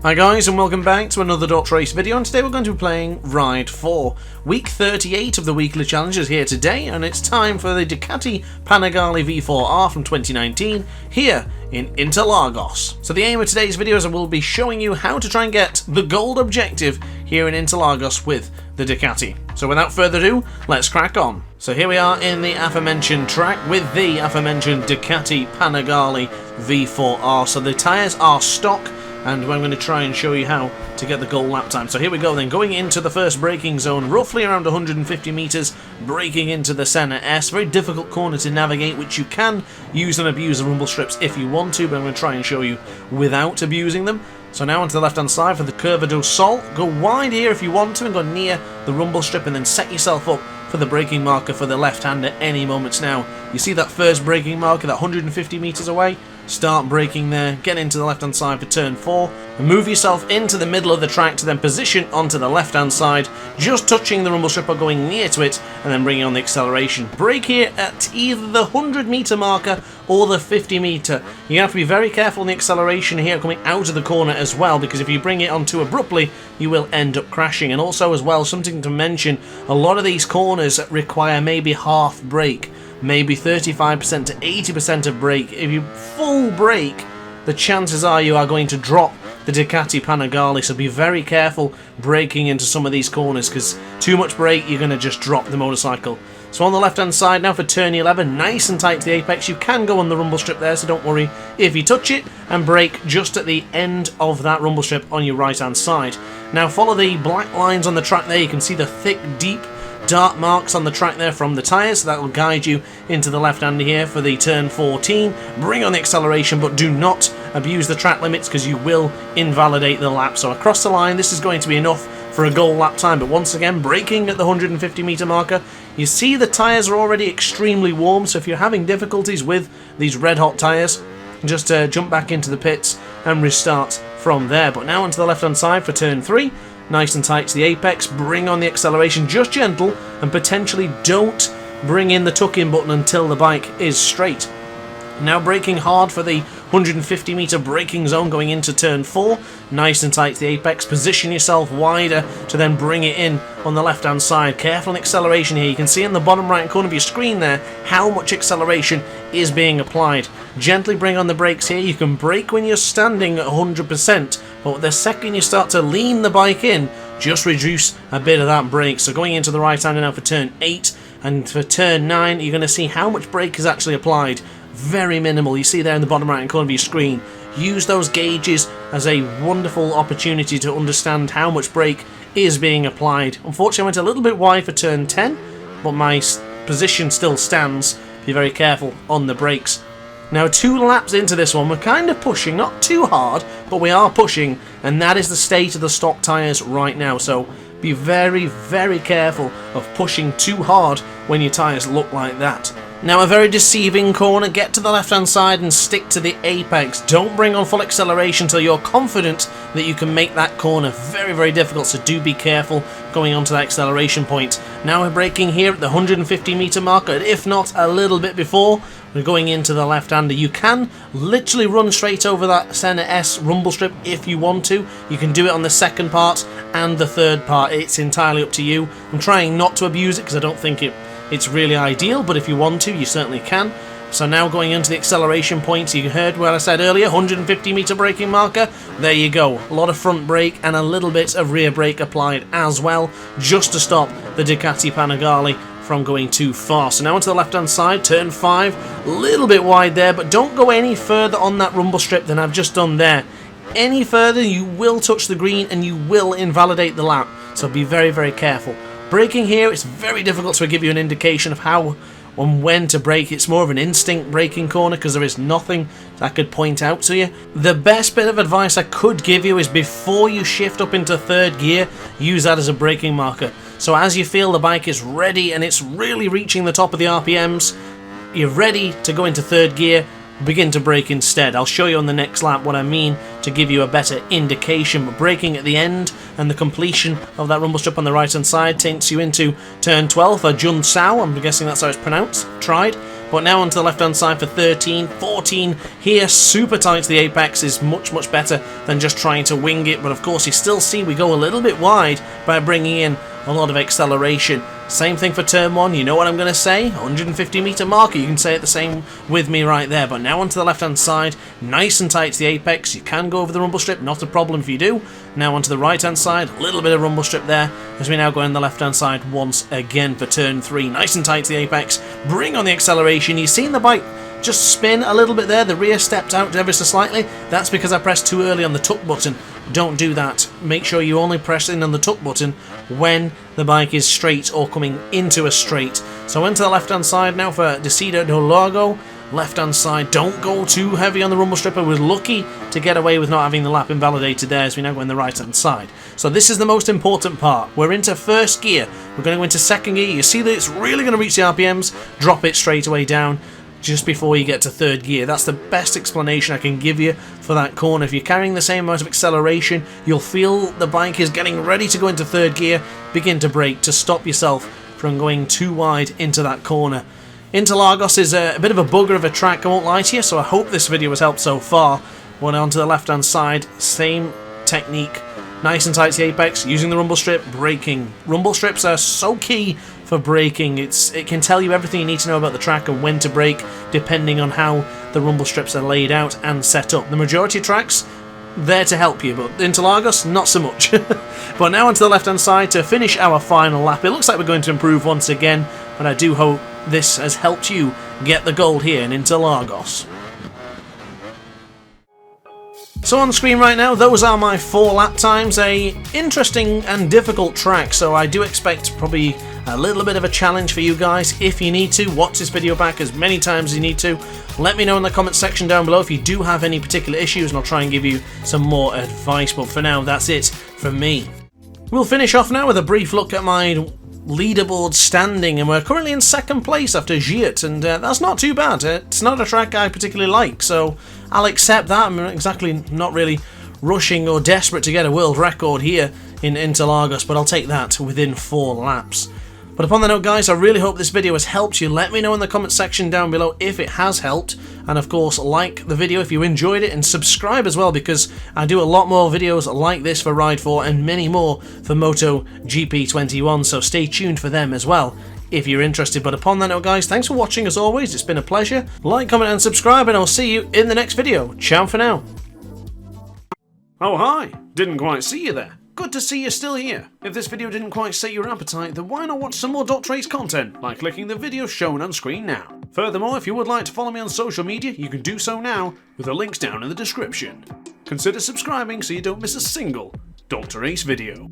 Hi guys, and welcome back to another DrAce video, and today we're going to be playing Ride 4. Week 38 of the weekly challenge is here today, and it's time for the Ducati Panigale V4R from 2019 here in Interlagos. So the aim of today's video is I will be showing you how to try and get the gold objective here in Interlagos with the Ducati. So without further ado, let's crack on. So here we are in the aforementioned track with the aforementioned Ducati Panigale V4R. So the tyres are stock, and I'm going to try and show you how to get the goal lap time. So here we go then, going into the first braking zone, roughly around 150 metres, braking into the centre S. Very difficult corner to navigate, which you can use and abuse the rumble strips if you want to, but I'm going to try and show you without abusing them. So now onto the left hand side for the Curva do Sol. Go wide here if you want to and go near the rumble strip, and then set yourself up for the braking marker for the left hand at any moments now. You see that first braking marker, that 150 metres away? Start braking there, get into the left hand side for turn 4, and move yourself into the middle of the track to then position onto the left hand side, just touching the rumble strip or going near to it, and then bringing on the acceleration. Brake here at either the 100 metre marker or the 50 metre. You have to be very careful on the acceleration here coming out of the corner as well, because if you bring it on too abruptly, you will end up crashing. And also as well, something to mention, a lot of these corners require maybe half brake, maybe 35% to 80% of brake. If you full brake, the chances are you are going to drop the Ducati Panigale, so be very careful braking into some of these corners, because too much brake, you're going to just drop the motorcycle. So on the left hand side now for turn 11, nice and tight to the apex. You can go on the rumble strip there, so don't worry if you touch it, and brake just at the end of that rumble strip on your right hand side. Now follow the black lines on the track there. You can see the thick, deep dark marks on the track there from the tyres, so that will guide you into the left hand here for the turn 14. Bring on the acceleration, but do not abuse the track limits, because you will invalidate the lap. So across the line, this is going to be enough for a goal lap time, but once again, braking at the 150 metre marker. You see the tyres are already extremely warm, so if you're having difficulties with these red hot tyres, just jump back into the pits and restart from there. But now onto the left hand side for turn 3. Nice and tight to the apex, bring on the acceleration, just gentle, and potentially don't bring in the tuck-in button until the bike is straight. Now braking hard for the 150 metre braking zone going into turn 4, nice and tight to the apex, position yourself wider to then bring it in on the left hand side. Careful on acceleration here, you can see in the bottom right corner of your screen there how much acceleration is being applied. Gently bring on the brakes here. You can brake when you're standing at 100%, but the second you start to lean the bike in, just reduce a bit of that brake. So going into the right hand now for turn 8, and for turn 9 you're going to see how much brake is actually applied. Very minimal. You see there in the bottom right hand corner of your screen. Use those gauges as a wonderful opportunity to understand how much brake is being applied. Unfortunately I went a little bit wide for turn 10, but my position still stands. Be very careful on the brakes. Now 2 laps into this one, we're kind of pushing, not too hard, but we are pushing, and that is the state of the stock tyres right now. So be very, very careful of pushing too hard when your tyres look like that. Now a very deceiving corner, get to the left hand side and stick to the apex. Don't bring on full acceleration until you're confident that you can make that corner. Very, very difficult, so do be careful going onto that acceleration point. Now we're braking here at the 150 metre marker, if not a little bit before. We're going into the left-hander. You can literally run straight over that centre S rumble strip if you want to. You can do it on the second part and the third part. It's entirely up to you. I'm trying not to abuse it because I don't think it's really ideal, but if you want to, you certainly can. So now going into the acceleration points, you heard what I said earlier, 150 metre braking marker. There you go. A lot of front brake and a little bit of rear brake applied as well, just to stop the Ducati Panigale from going too far. So now onto the left hand side, turn 5, a little bit wide there, but don't go any further on that rumble strip than I've just done there. Any further, you will touch the green and you will invalidate the lap, so be very, very careful. Braking here, it's very difficult to give you an indication of how and when to brake. It's more of an instinct braking corner because there is nothing that could point out to you. The best bit of advice I could give you is before you shift up into third gear, use that as a braking marker. So as you feel the bike is ready and it's really reaching the top of the RPMs, you're ready to go into third gear, begin to brake instead. I'll show you on the next lap what I mean to give you a better indication. But braking at the end and the completion of that rumble strip on the right hand side takes you into turn 12 for Jun Sao. I'm guessing that's how it's pronounced. Tried. But now onto the left-hand side for 13, 14 here, super tight to the apex is much, much better than just trying to wing it. But of course, you still see we go a little bit wide by bringing in a lot of acceleration. Same thing for turn 1, you know what I'm going to say, 150 meter marker, you can say it the same with me right there. But now onto the left hand side, nice and tight to the apex, you can go over the rumble strip, not a problem if you do. Now onto the right hand side, a little bit of rumble strip there, as we now go on the left hand side once again for turn 3, nice and tight to the apex, bring on the acceleration. You've seen the bike just spin a little bit there, the rear stepped out ever so slightly, that's because I pressed too early on the tuck button. Don't do that, make sure you only press in on the tuck button when the bike is straight or coming into a straight. So into the left hand side now for Interlagos, left hand side, don't go too heavy on the rumble strip. I was lucky to get away with not having the lap invalidated there as we now go in the right hand side. So this is the most important part, we're into first gear, we're going to go into second gear, you see that it's really going to reach the RPMs, drop it straight away down just before you get to third gear. That's the best explanation I can give you for that corner. If you're carrying the same amount of acceleration, you'll feel the bike is getting ready to go into third gear, begin to brake to stop yourself from going too wide into that corner. Interlagos is a bit of a bugger of a track, I won't lie to you, so I hope this video has helped so far. One onto the left hand side, same technique, nice and tight to the apex, using the rumble strip, braking. Rumble strips are so key for braking. It can tell you everything you need to know about the track and when to brake, depending on how the rumble strips are laid out and set up. The majority of tracks, there to help you, but Interlagos, not so much. But now onto the left hand side to finish our final lap. It looks like we're going to improve once again, but I do hope this has helped you get the gold here in Interlagos. So on the screen right now, those are my 4 lap times. A interesting and difficult track, so I do expect probably a little bit of a challenge for you guys. If you need to, watch this video back as many times as you need to. Let me know in the comment section down below if you do have any particular issues, and I'll try and give you some more advice. But for now, that's it from me. We'll finish off now with a brief look at my leaderboard standing, and we're currently in second place after Giet, and that's not too bad. It's not a track I particularly like, so I'll accept that. I'm exactly not really rushing or desperate to get a world record here in Interlagos, but I'll take that within 4 laps. But upon that note, guys, I really hope this video has helped you. Let me know in the comment section down below if it has helped. And of course, like the video if you enjoyed it, and subscribe as well, because I do a lot more videos like this for Ride 4 and many more for MotoGP 21, so stay tuned for them as well if you're interested. But upon that note, guys, thanks for watching as always. It's been a pleasure. Like, comment and subscribe, and I'll see you in the next video. Ciao for now. Oh hi, didn't quite see you there. Good to see you're still here. If this video didn't quite set your appetite, then why not watch some more DrAce content by clicking the video shown on screen now. Furthermore, if you would like to follow me on social media, you can do so now with the links down in the description. Consider subscribing so you don't miss a single DrAce video.